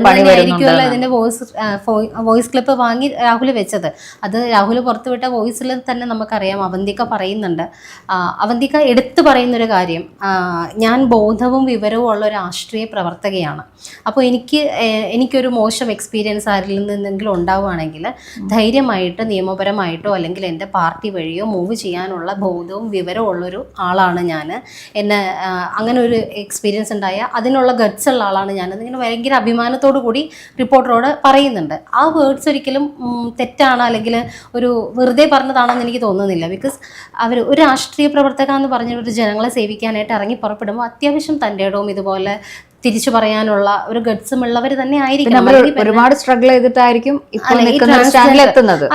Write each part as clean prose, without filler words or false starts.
ആയിരിക്കുമല്ലോ ഇതിന്റെ voice clip വാങ്ങി രാഹുൽ വെച്ചത്. അത് രാഹുൽ പുറത്തുവിട്ട വോയിസിൽ തന്നെ നമുക്കറിയാം അവന്തിക പറയുന്നുണ്ട്. അവന്തിക എടുത്തു പറയുന്നൊരു കാര്യം, ഞാൻ ബോധവും വിവരവും ഉള്ള ഒരു രാഷ്ട്രീയ പ്രവർത്തകയാണ്. അപ്പോൾ എനിക്കൊരു മോശം എക്സ്പീരിയൻസ് ആരിൽ നിന്നെങ്കിലും ഉണ്ടാവുകയാണെങ്കിൽ ധൈര്യമായിട്ട് നിയമപരമായിട്ടോ അല്ലെങ്കിൽ എൻ്റെ പാർട്ടി വഴിയോ മൂവ് ചെയ്യാനുള്ള ബോധവും വിവരവും ഉള്ളൊരു ആളാണ് ഞാൻ. എന്നെ അങ്ങനെ ഒരു എക്സ്പീരിയൻസ് ഉണ്ടായ അതിനുള്ള ഗട്ട്സ് ഉള്ള ആളാണ് ഞാൻ എന്നിങ്ങനെ ഭയങ്കര അഭിമാനത്തോടു കൂടി റിപ്പോർട്ടറോട് പറയുന്നുണ്ട്. ആ വേർഡ്സ് ഒരിക്കലും തെറ്റാണ് അല്ലെങ്കിൽ ഒരു വെറുതെ പറഞ്ഞതാണെന്ന് എനിക്ക് തോന്നുന്നില്ല. ബിക്കോസ് അവർ ഒരു രാഷ്ട്രീയ പ്രവർത്തക എന്ന് പറഞ്ഞ ഒരു ജനങ്ങളെ സേവിക്കാനായിട്ട് ഇറങ്ങി പുറപ്പെടുമ്പോൾ അത്യാവശ്യം തൻ്റെ ഇടവും ഇതുപോലെ തിരിച്ചു പറയാനുള്ള ഒരു ഗട്ട്സും ഉള്ളവർ തന്നെ ആയിരിക്കും. ഒരുപാട് സ്ട്രഗിൾ ചെയ്തിട്ടായിരിക്കും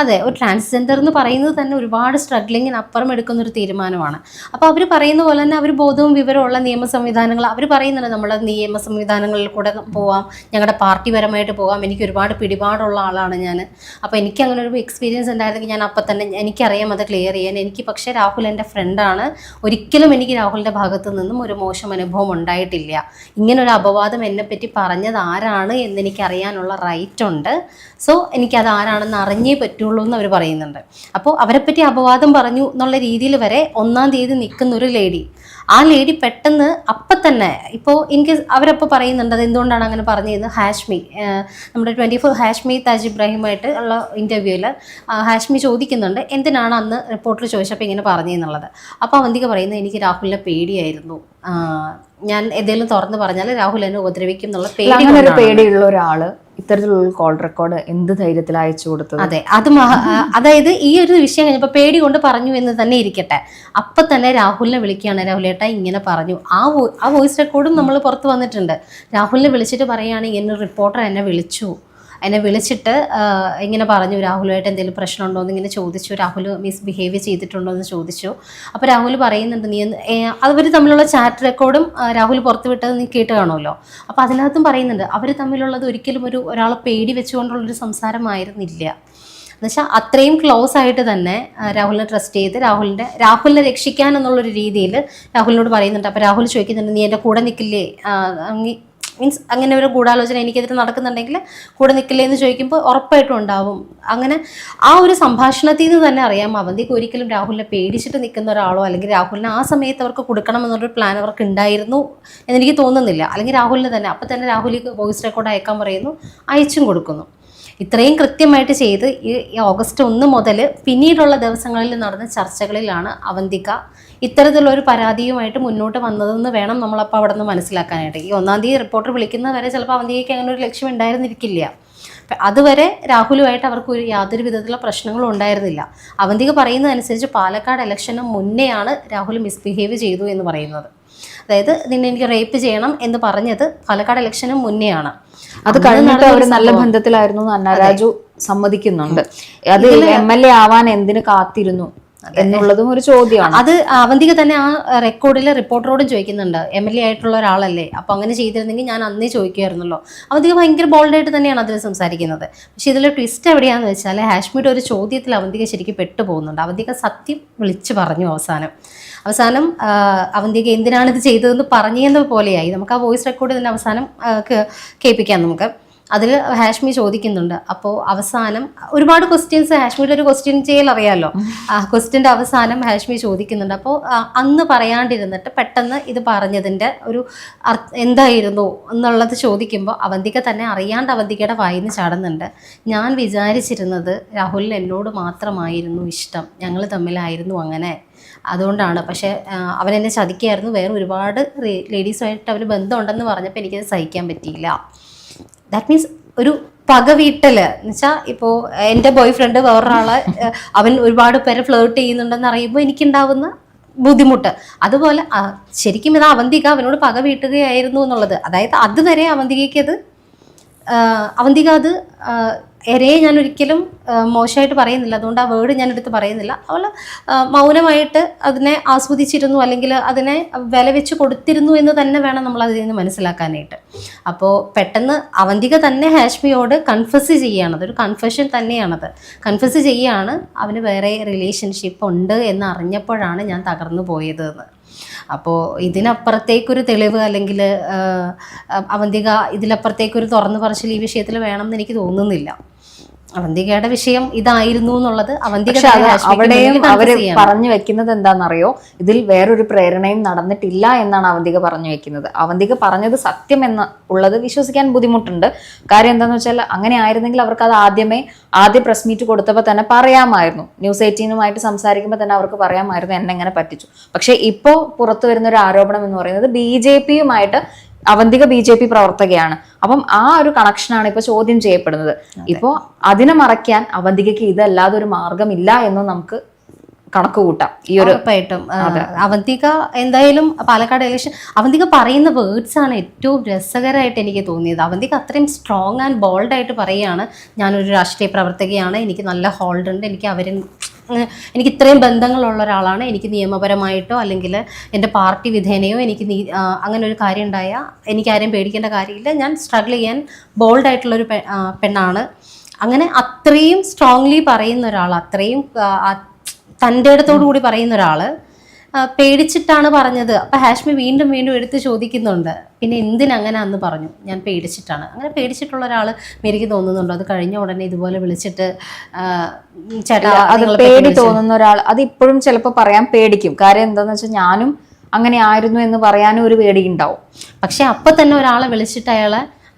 അതെ, ഒരു ട്രാൻസ്ജെൻഡർ എന്ന് പറയുന്നത് തന്നെ ഒരുപാട് സ്ട്രഗ്ലിങ്ങിന് അപ്പുറം എടുക്കുന്ന ഒരു തീരുമാനമാണ്. അപ്പോൾ അവർ പറയുന്ന പോലെ തന്നെ അവർ ബോധവും വിവരമുള്ള നിയമ സംവിധാനങ്ങൾ അവർ പറയുന്നുണ്ട്. നമ്മുടെ നിയമ സംവിധാനങ്ങളിൽ കൂടെ പോവാം, ഞങ്ങളുടെ പാർട്ടിപരമായിട്ട് പോകാം, എനിക്ക് ഒരുപാട് പിടിപാടുള്ള ആളാണ് ഞാൻ. അപ്പോൾ എനിക്ക് അങ്ങനെ ഒരു എക്സ്പീരിയൻസ് ഉണ്ടായിരുന്നെങ്കിൽ ഞാൻ അപ്പം തന്നെ എനിക്കറിയാം അത് ക്ലിയർ ചെയ്യാൻ. എനിക്ക് പക്ഷേ രാഹുൽ എൻ്റെ ഫ്രണ്ടാണ്, ഒരിക്കലും എനിക്ക് രാഹുലിൻ്റെ ഭാഗത്തു നിന്നും ഒരു മോശം അനുഭവം ഉണ്ടായിട്ടില്ല. ഇങ്ങനൊരു അപവാദം എന്നെപ്പറ്റി പറഞ്ഞത് ആരാണ് എന്നെനിക്കറിയാനുള്ള റൈറ്റ് ഉണ്ട്. സോ എനിക്കത് ആരാണെന്ന് അറിഞ്ഞേ പറ്റുള്ളൂ എന്ന് അവർ പറയുന്നുണ്ട്. അപ്പോൾ അവരെപ്പറ്റി അപവാദം പറഞ്ഞു എന്നുള്ള രീതിയിൽ വരെ 1-ാം തീയതി നിൽക്കുന്ന ഒരു ലേഡി, ആ ലേഡി പെട്ടെന്ന് അപ്പം തന്നെ ഇപ്പോൾ ഇൻകേസ് അവരപ്പോൾ പറയുന്നുണ്ട് അത് എന്തുകൊണ്ടാണ് അങ്ങനെ പറഞ്ഞതെന്ന്. ഹാഷ്മി, നമ്മുടെ 24 ഹാഷ്മി താജ് ഇബ്രാഹിമായിട്ട് ഉള്ള ഇൻ്റർവ്യൂവിൽ ഹാഷ്മി ചോദിക്കുന്നുണ്ട് എന്തിനാണ് അന്ന് റിപ്പോർട്ടർ ചോദിച്ചപ്പോൾ ഇങ്ങനെ പറഞ്ഞതെന്നുള്ളത്. അപ്പോൾ അവന്തിക പറയുന്നത് എനിക്ക് രാഹുലിനെ പേടിയായിരുന്നു, ഞാൻ എന്തെങ്കിലും തുറന്ന് പറഞ്ഞാൽ രാഹുൽ എന്നെ ഉപദ്രവിക്കും എന്നുള്ള പേടിയുള്ള ഒരാള് ഇത്തരത്തിലുള്ള കോൾ റെക്കോർഡ് എന്ത് ധൈര്യത്തിൽ അയച്ചു കൊടുത്തത്? അതെ, അതായത് ഈ ഒരു വിഷയം കഴിഞ്ഞപ്പോൾ പേടി കൊണ്ട് പറഞ്ഞു എന്ന് തന്നെ ഇരിക്കട്ടെ, അപ്പം തന്നെ രാഹുലിനെ വിളിക്കുകയാണ്, രാഹുലേട്ടാ ഇങ്ങനെ പറഞ്ഞു. ആ വോയിസ് റെക്കോർഡും നമ്മൾ പുറത്ത് വന്നിട്ടുണ്ട്. രാഹുലിനെ വിളിച്ചിട്ട് പറയുകയാണ് ഇങ്ങനെ റിപ്പോർട്ടർ എന്നെ വിളിച്ചിട്ട് ഇങ്ങനെ പറഞ്ഞു, രാഹുലുമായിട്ട് എന്തെങ്കിലും പ്രശ്നമുണ്ടോ എന്ന് ഇങ്ങനെ ചോദിച്ചു, രാഹുൽ മിസ്ബിഹേവ് ചെയ്തിട്ടുണ്ടോ എന്ന് ചോദിച്ചു. അപ്പോൾ രാഹുൽ പറയുന്നുണ്ട് അവർ തമ്മിലുള്ള ചാറ്റ് റെക്കോർഡും രാഹുൽ പുറത്ത് വിട്ടത് നീ കേട്ട് കാണുമല്ലോ. അപ്പോൾ അതിനകത്തും പറയുന്നുണ്ട് അവർ തമ്മിലുള്ളത് ഒരിക്കലും ഒരാളെ പേടി വെച്ചുകൊണ്ടുള്ളൊരു സംസാരമായിരുന്നില്ല. എന്നുവെച്ചാൽ അത്രയും ക്ലോസ് ആയിട്ട് തന്നെ രാഹുലിനെ ട്രസ്റ്റ് ചെയ്ത് രാഹുലിനെ രക്ഷിക്കാൻ എന്നുള്ളൊരു രീതിയിൽ രാഹുലിനോട് പറയുന്നുണ്ട്. അപ്പോൾ രാഹുൽ ചോദിക്കുന്നുണ്ട് നീ എൻ്റെ കൂടെ നിൽക്കില്ലേ, മീൻസ് അങ്ങനെ ഒരു ഗൂഢാലോചന എനിക്കെതിരെ നടക്കുന്നുണ്ടെങ്കിൽ കൂടെ നിൽക്കില്ലേ എന്ന് ചോദിക്കുമ്പോൾ ഉറപ്പായിട്ടും ഉണ്ടാവും. അങ്ങനെ ആ ഒരു സംഭാഷണത്തിൽ നിന്ന് തന്നെ അറിയാം അവന്തിക്ക് ഒരിക്കലും രാഹുലിനെ പേടിച്ചിട്ട് നിൽക്കുന്ന ഒരാളോ അല്ലെങ്കിൽ രാഹുലിനെ ആ സമയത്ത് അവർക്ക് കൊടുക്കണം എന്നുള്ളൊരു പ്ലാൻ അവർക്ക് ഉണ്ടായിരുന്നു എന്നെനിക്ക് തോന്നുന്നില്ല. അല്ലെങ്കിൽ രാഹുലിന് തന്നെ അപ്പം തന്നെ രാഹുലിക്ക് വോയിസ് റെക്കോർഡ് അയക്കാൻ പറയുന്നു, അയച്ചും കൊടുക്കുന്നു. ഇത്രയും കൃത്യമായിട്ട് ചെയ്ത് ഈ ഓഗസ്റ്റ് 1 മുതൽ പിന്നീടുള്ള ദിവസങ്ങളിൽ നടന്ന ചർച്ചകളിലാണ് അവന്തിക ഇത്തരത്തിലുള്ളൊരു പരാതിയുമായിട്ട് മുന്നോട്ട് വന്നതെന്ന് വേണം നമ്മളപ്പോൾ അവിടെ നിന്ന് മനസ്സിലാക്കാനായിട്ട്. ഈ 1-ാം തീയതി റിപ്പോർട്ടർ വിളിക്കുന്ന വരെ ചിലപ്പോൾ അവന്തികയ്ക്ക് അങ്ങനെ ഒരു ലക്ഷ്യം ഉണ്ടായിരുന്നിരിക്കില്ല. അതുവരെ രാഹുലുമായിട്ട് അവർക്ക് യാതൊരു വിധത്തിലുള്ള പ്രശ്നങ്ങളും ഉണ്ടായിരുന്നില്ല. അവന്തിക പറയുന്നതനുസരിച്ച് പാലക്കാട് ഇലക്ഷന് മുന്നെയാണ് രാഹുൽ മിസ്ബിഹേവ് ചെയ്തു എന്ന് പറയുന്നത്. അതായത് നിന്നെ എനിക്ക് റേപ്പ് ചെയ്യണം എന്ന് പറഞ്ഞത് പാലക്കാട് ഇലക്ഷന് മുന്നെയാണ്. അത് കഴിഞ്ഞിട്ട് അവർ നല്ല ബന്ധത്തിലായിരുന്നു അന്ന രാജു സമ്മതിക്കുന്നുണ്ട്. അത് MLA ആവാൻ എന്തിനു കാത്തിരുന്നു എന്നുള്ളതും ഒരു ചോദ്യമാണ്. അത് അവന്തിക തന്നെ ആ റെക്കോർഡിൽ റിപ്പോർട്ടറോടും ചോദിക്കുന്നുണ്ട്, MLA ആയിട്ടുള്ള ഒരാളല്ലേ, അപ്പോൾ അങ്ങനെ ചെയ്തിരുന്നെങ്കിൽ ഞാൻ അന്നേ ചോദിക്കുമായിരുന്നല്ലോ. അവന്തിക ഭയങ്കര ബോൾഡായിട്ട് തന്നെയാണ് അതിൽ സംസാരിക്കുന്നത്. പക്ഷെ ഇതിൽ ട്വിസ്റ്റ് എവിടെയാണെന്ന് വെച്ചാൽ ഹാഷ്മിയുടെ ഒരു ചോദ്യത്തിൽ അവന്തിക ശരിക്കും പെട്ടുപോകുന്നുണ്ട്. അവന്തിക സത്യം വിളിച്ചു പറഞ്ഞു. അവസാനം അവന്തിക എന്തിനാണ് ഇത് ചെയ്തതെന്ന് പറഞ്ഞെന്ന പോലെയായി. നമുക്ക് ആ വോയിസ് റെക്കോർഡ് തന്നെ അവസാനം കേൾപ്പിക്കാം നമുക്ക്. അതിൽ ഹാഷ്മി ചോദിക്കുന്നുണ്ട്. അപ്പോൾ അവസാനം ഒരുപാട് ക്വസ്റ്റ്യൻസ്, ഹാഷ്മിയുടെ ഒരു ക്വസ്റ്റ്യൻ ചെയ്യൽ അറിയാമല്ലോ, ആ ക്വസ്റ്റ്യൻ്റെ അവസാനം ഹാഷ്മി ചോദിക്കുന്നുണ്ട്. അപ്പോൾ അന്ന് പറയാണ്ടിരുന്നിട്ട് പെട്ടെന്ന് ഇത് പറഞ്ഞതിൻ്റെ ഒരു എന്തായിരുന്നു എന്നുള്ളത് ചോദിക്കുമ്പോൾ അവന്തിക തന്നെ അറിയാണ്ട് അവന്തികയുടെ വായിന്ന് ചാടുന്നുണ്ട്. ഞാൻ വിചാരിച്ചിരുന്നത് രാഹുലിന് എന്നോട് മാത്രമായിരുന്നു ഇഷ്ടം, ഞങ്ങൾ തമ്മിലായിരുന്നു അങ്ങനെ, അതുകൊണ്ടാണ്. പക്ഷേ അവനെന്നെ ചതിക്കായിരുന്നു, വേറെ ഒരുപാട് ലേഡീസുമായിട്ട് അവന് ബന്ധമുണ്ടെന്ന് പറഞ്ഞപ്പോൾ എനിക്കത് സഹിക്കാൻ പറ്റിയില്ല. ദാറ്റ് മീൻസ് ഒരു പക വീട്ടല് എന്ന് വെച്ചാൽ ഇപ്പോൾ എൻ്റെ ബോയ് ഫ്രണ്ട് വേറൊരാളെ അവൻ ഒരുപാട് പേരെ ഫ്ലേർട്ട് ചെയ്യുന്നുണ്ടെന്ന് അറിയുമ്പോൾ എനിക്കുണ്ടാവുന്ന ബുദ്ധിമുട്ട്, അതുപോലെ ശരിക്കും ഇത് അവന്തിക അവനോട് പക വീട്ടുകയായിരുന്നു എന്നുള്ളത്. അതായത് അതുവരെ അവന്തിക അത് എരയെ ഞാൻ ഒരിക്കലും മോശമായിട്ട് പറയുന്നില്ല, അതുകൊണ്ട് ആ വേർഡ് ഞാൻ എടുത്ത് പറയുന്നില്ല. അവൾ മൗനമായിട്ട് അതിനെ ആസ്വദിച്ചിരുന്നു, അല്ലെങ്കിൽ അതിനെ വില വെച്ച് കൊടുത്തിരുന്നു എന്ന് തന്നെ വേണം നമ്മൾ അതിൽ നിന്ന് മനസ്സിലാക്കാനായിട്ട്. അപ്പോൾ പെട്ടെന്ന് അവന്തിക തന്നെ ഹാഷ്മിയോട് കൺഫസ് ചെയ്യുകയാണ്, അതൊരു കൺഫെഷൻ തന്നെയാണത്. കൺഫസ് ചെയ്യുകയാണ് അവന് വേറെ റിലേഷൻഷിപ്പ് ഉണ്ട് എന്ന് അറിഞ്ഞപ്പോഴാണ് ഞാൻ തകർന്നു പോയത് എന്ന്. അപ്പോൾ ഇതിനപ്പുറത്തേക്കൊരു തെളിവ് അല്ലെങ്കിൽ അവന്തിക ഇതിലപ്പുറത്തേക്കൊരു തുറന്നു പറച്ചിൽ ഈ വിഷയത്തിൽ വേണമെന്ന് എനിക്ക് തോന്നുന്നില്ല. അവന്തികയുടെ വിഷയം ഇതായിരുന്നു എന്നുള്ളത് അവിടെയും അവര് പറഞ്ഞു വെക്കുന്നത് എന്താണെന്നറിയോ, ഇതിൽ വേറൊരു പ്രേരണയും നടന്നിട്ടില്ല എന്നാണ് അവന്തിക പറഞ്ഞു വെക്കുന്നത്. അവന്തിക പറഞ്ഞത് സത്യം എന്ന് ഉള്ളത് വിശ്വസിക്കാൻ ബുദ്ധിമുട്ടുണ്ട്. കാര്യം എന്താണെന്ന് വെച്ചാൽ അങ്ങനെ ആയിരുന്നെങ്കിൽ അവർക്ക് അത് ആദ്യ പ്രസ് മീറ്റ് കൊടുത്തപ്പോൾ തന്നെ പറയാമായിരുന്നു. ന്യൂസ് 18 സംസാരിക്കുമ്പോൾ തന്നെ അവർക്ക് പറയാമായിരുന്നു എന്നെ എങ്ങനെ പറ്റിച്ചു. പക്ഷെ ഇപ്പോൾ പുറത്തു വരുന്ന ഒരു ആരോപണം എന്ന് പറയുന്നത് BJP-യുമായിട്ട് അവന്തിക BJP പ്രവർത്തകയാണ്. അപ്പം ആ ഒരു കണക്ഷനാണ് ഇപ്പൊ ചോദ്യം ചെയ്യപ്പെടുന്നത്. ഇപ്പോ അതിനെ മറയ്ക്കാൻ അവന്തികയ്ക്ക് ഇതല്ലാതെ ഒരു മാർഗമില്ല എന്ന് നമുക്ക് കണക്ക് കൂട്ടാം. ഈ ഒരു ഉറപ്പായിട്ടും അവന്തിക എന്തായാലും പാലക്കാട് ഇലക്ഷൻ അവന്തിക പറയുന്ന വേർഡ്സ് ആണ് ഏറ്റവും രസകരമായിട്ട് എനിക്ക് തോന്നിയത്. അവന്തിക അത്രയും സ്ട്രോങ് ആൻഡ് ബോൾഡ് ആയിട്ട് പറയുകയാണ്, ഞാനൊരു രാഷ്ട്രീയ പ്രവർത്തകയാണ്, എനിക്ക് നല്ല ഹോൾഡ് ഉണ്ട്, എനിക്ക് ഇത്രയും ബന്ധങ്ങളുള്ള ഒരാളാണ്, എനിക്ക് നിയമപരമായിട്ടോ അല്ലെങ്കിൽ എൻ്റെ പാർട്ടി വിധേനയോ എനിക്ക് അങ്ങനെ ഒരു കാര്യം ഉണ്ടായാൽ എനിക്ക് ആരെയും പേടിക്കേണ്ട കാര്യമില്ല, ഞാൻ സ്ട്രഗിൾ ചെയ്യാൻ ബോൾഡായിട്ടുള്ളൊരു പെണ്ണാണ്. അങ്ങനെ അത്രയും സ്ട്രോങ്ലി പറയുന്ന ഒരാൾ, അത്രയും തൻ്റെ ഇടത്തോടു കൂടി പറയുന്ന ഒരാൾ പേടിച്ചിട്ടാണ് പറഞ്ഞത്. അപ്പം ഹാഷ്മി വീണ്ടും വീണ്ടും എടുത്ത് ചോദിക്കുന്നുണ്ട്, പിന്നെ എന്തിനങ്ങനെ അന്ന് പറഞ്ഞു, ഞാൻ പേടിച്ചിട്ടാണ്. അങ്ങനെ പേടിച്ചിട്ടുള്ള ഒരാൾ എനിക്ക് തോന്നുന്നുണ്ടോ അത് കഴിഞ്ഞ ഉടനെ ഇതുപോലെ വിളിച്ചിട്ട് ചേട്ടാ അത് പേടി തോന്നുന്ന ഒരാൾ അത് ഇപ്പോഴും ചിലപ്പോൾ പറയാൻ പേടിക്കും. കാര്യം എന്താണെന്ന് വെച്ചാൽ ഞാനും അങ്ങനെ ആയിരുന്നു എന്ന് പറയാനും ഒരു പേടി ഉണ്ടാവും. പക്ഷെ അപ്പം തന്നെ ഒരാളെ വിളിച്ചിട്ട്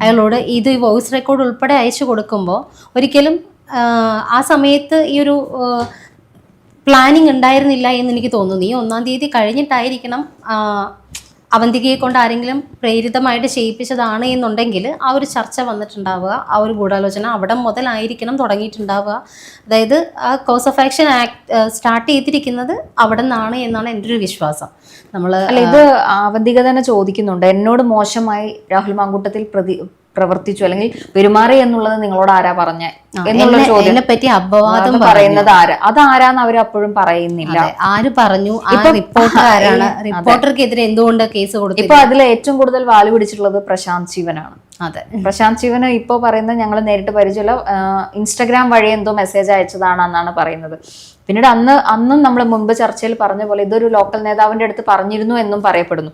അയാളോട് ഇത് വോയിസ് റെക്കോർഡ് ഉൾപ്പെടെ അയച്ചു കൊടുക്കുമ്പോൾ ഒരിക്കലും ആ സമയത്ത് ഈ ഒരു പ്ലാനിങ് ഉണ്ടായിരുന്നില്ല എന്ന് എനിക്ക് തോന്നുന്നു. ഈ 1-ാം തീയതി കഴിഞ്ഞിട്ടായിരിക്കണം അവന്തികയെ കൊണ്ട് ആരെങ്കിലും പ്രേരിതമായിട്ട് ചെയ്യിപ്പിച്ചതാണ് എന്നുണ്ടെങ്കിൽ ആ ഒരു ചർച്ച വന്നിട്ടുണ്ടാവുക, ആ ഒരു ഗൂഢാലോചന അവിടെ മുതലായിരിക്കണം തുടങ്ങിയിട്ടുണ്ടാവുക. അതായത് ആ കോസ് ഓഫ് ആക്ഷൻ സ്റ്റാർട്ട് ചെയ്തിരിക്കുന്നത് അവിടെ നിന്നാണ് എന്നാണ് എൻ്റെ ഒരു വിശ്വാസം. ഇത് അവന്തിക തന്നെ ചോദിക്കുന്നുണ്ട്, എന്നോട് മോശമായി രാഹുൽ മാങ്കൂട്ടത്തിൽ പ്രവർത്തിച്ചു അല്ലെങ്കിൽ പെരുമാറി എന്നുള്ളത് നിങ്ങളോട് ആരാ പറഞ്ഞ എന്നുള്ള ചോദ്യം പറ്റി അപവാദം പറയുന്നത് അതാരാന്ന് അവർ അപ്പോഴും പറയുന്നില്ല. ആര് പറഞ്ഞു, റിപ്പോർട്ടർ ആരാണ്, റിപ്പോർട്ടർക്കെതിരെ എന്തുകൊണ്ട് കേസ് കൊടുത്തു. ഇപ്പൊ അതിൽ ഏറ്റവും കൂടുതൽ വാല് പിടിച്ചിട്ടുള്ളത് പ്രശാന്ത് ശിവനാണ്. അതെ, പ്രശാന്ത് ശിവന് ഇപ്പൊ പറയുന്നത് ഞങ്ങൾ നേരിട്ട് പരിചയമില്ല, ഇൻസ്റ്റഗ്രാം വഴി എന്തോ മെസ്സേജ് അയച്ചതാണെന്നാണ് പറയുന്നത്. പിന്നീട് അന്നും നമ്മൾ മുൻപ് ചർച്ചയിൽ പറഞ്ഞ പോലെ ഇതൊരു ലോക്കൽ നേതാവിന്റെ അടുത്ത് പറഞ്ഞിരുന്നു എന്നും പറയപ്പെടുന്നു.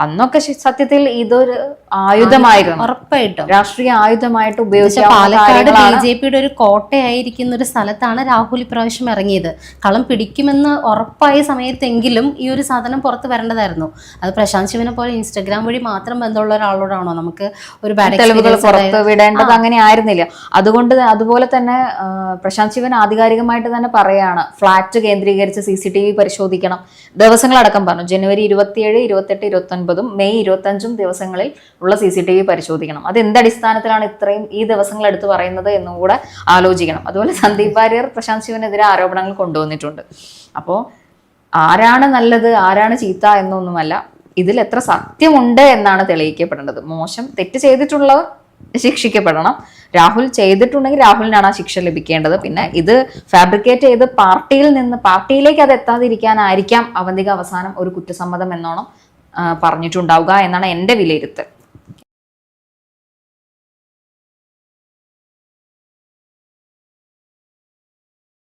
അന്നൊക്കെ സത്യത്തിൽ ഇതൊരു ആയുധമായിരുന്നു, ഉറപ്പായിട്ടും രാഷ്ട്രീയ ആയുധമായിട്ട് ഉപയോഗിച്ച പാലക്കാട് BJP-യുടെ ഒരു കോട്ടയായിരിക്കുന്ന ഒരു സ്ഥലത്താണ് രാഹുൽ ഇപ്രാവശ്യം ഇറങ്ങിയത്. കളം പിടിക്കുമെന്ന് ഉറപ്പായ സമയത്തെങ്കിലും ഈ ഒരു സാധനം പുറത്ത് വരേണ്ടതായിരുന്നു. അത് പ്രശാന്ത് ശിവനെ പോലെ ഇൻസ്റ്റഗ്രാം വഴി മാത്രം ബന്ധമുള്ള ഒരാളോടാണോ നമുക്ക് ഒരു തെളിവുകൾ പുറത്ത് വിടേണ്ടത്? അങ്ങനെ ആയിരുന്നില്ല. അതുപോലെ തന്നെ പ്രശാന്ത് ശിവൻ ആധികാരികമായിട്ട് തന്നെ പറയാണ്, ഫ്ലാറ്റ് കേന്ദ്രീകരിച്ച് CCTV പരിശോധിക്കണം, ദിവസങ്ങളടക്കം പറഞ്ഞു. ജനുവരി 27, 28, 29, മെയ് 25 ദിവസങ്ങളിൽ ഉള്ള CCTV പരിശോധിക്കണം. അത് എന്തടിസ്ഥാനത്തിലാണ് ഇത്രയും ഈ ദിവസങ്ങൾ എടുത്ത് പറയുന്നത് എന്നും കൂടെ ആലോചിക്കണം. അതുപോലെ സന്ദീപ് വാര്യർ പ്രശാന്ത് ശിവനെതിരെ ആരോപണങ്ങൾ കൊണ്ടുവന്നിട്ടുണ്ട്. അപ്പോൾ ആരാണ് നല്ലത് ആരാണ് ചീത്ത എന്നൊന്നുമല്ല, ഇതിൽ എത്ര സത്യമുണ്ട് എന്നാണ് തെളിയിക്കപ്പെടേണ്ടത്. തെറ്റ് ചെയ്തിട്ടുള്ളവർ ശിക്ഷിക്കപ്പെടണം. രാഹുൽ ചെയ്തിട്ടുണ്ടെങ്കിൽ രാഹുലിനാണ് ആ ശിക്ഷ ലഭിക്കേണ്ടത്. പിന്നെ ഇത് ഫാബ്രിക്കേറ്റ് ചെയ്ത് പാർട്ടിയിലേക്ക് അത് എത്താതിരിക്കാനായിരിക്കാം അവന്തിക അവസാനം ഒരു കുറ്റസമ്മതം എന്നോണം പറഞ്ഞിട്ടുണ്ടാവുക എന്നാണ് എൻ്റെ വിലയിരുത്തൽ.